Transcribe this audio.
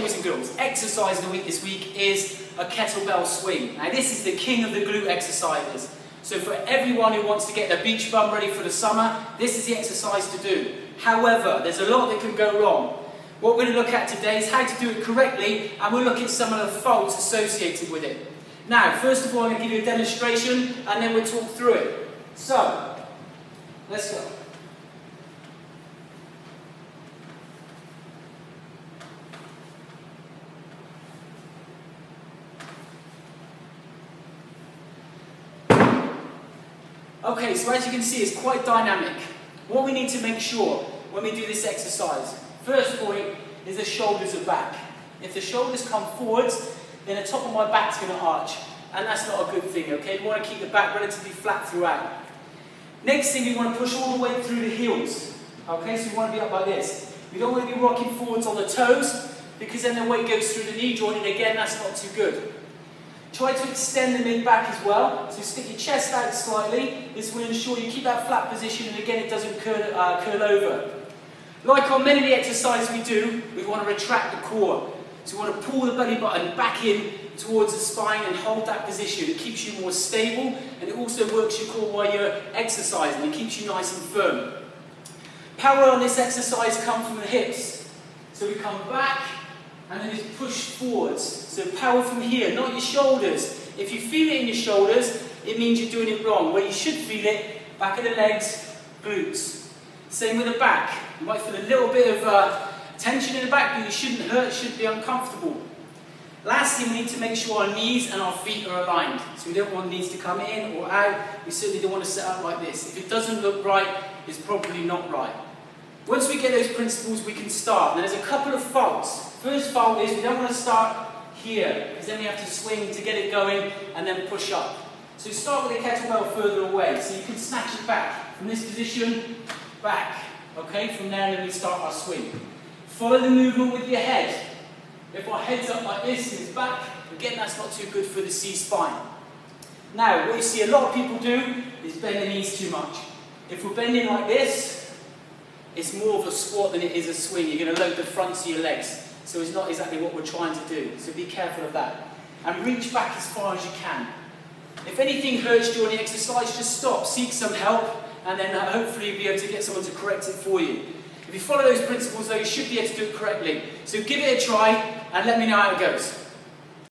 boys and girls, exercise of the week this week is a kettlebell swing. Now this is the king of the glute exercises. So for everyone who wants to get their beach bum ready for the summer, this is the exercise to do. However, there's a lot that can go wrong. What we're going to look at today is how to do it correctly, and we'll look at some of the faults associated with it. Now, first of all, I'm going to give you a demonstration, and then we'll talk through it. So, let's go. Okay, so as you can see, it's quite dynamic. What we need to make sure when we do this exercise, first point is the shoulders are back. If the shoulders come forwards, then the top of my back's going to arch, and that's not a good thing, okay? You want to keep the back relatively flat throughout. Next thing, you want to push all the way through the heels, okay? So you want to be up like this. You don't want to be rocking forwards on the toes, because then the weight goes through the knee joint, and again, that's not too good. Try to extend the mid back as well, so stick your chest out slightly. This will ensure you keep that flat position, and again it doesn't curl over. Like on many of the exercises we do, we want to retract the core. So we want to pull the belly button back in towards the spine and hold that position. It keeps you more stable, and it also works your core while you're exercising. It keeps you nice and firm. Power on this exercise comes from the hips. So we come back, and then it's push forwards. So power from here, not your shoulders. If you feel it in your shoulders, it means you're doing it wrong. Where you should feel it, back of the legs, glutes. Same with the back. You might feel a little bit of tension in the back, but it shouldn't hurt, it shouldn't be uncomfortable. Lastly, we need to make sure our knees and our feet are aligned. So we don't want knees to come in or out. We certainly don't want to set up like this. If it doesn't look right, it's probably not right. Once we get those principles, we can start. Now, there's a couple of faults. First fault is we don't want to start here, because then we have to swing to get it going and then push up. So start with the kettlebell further away, so you can snatch it back from this position, back, okay? From there, and then we start our swing. Follow the movement with your head. If our head's up like this and it's back, again, that's not too good for the C-spine. Now, what you see a lot of people do is bend the knees too much. If we're bending like this, it's more of a squat than it is a swing. You're going to load the fronts of your legs. So it's not exactly what we're trying to do. So be careful of that. And reach back as far as you can. If anything hurts during the exercise, just stop, seek some help, and then hopefully you'll be able to get someone to correct it for you. If you follow those principles though, you should be able to do it correctly. So give it a try and let me know how it goes.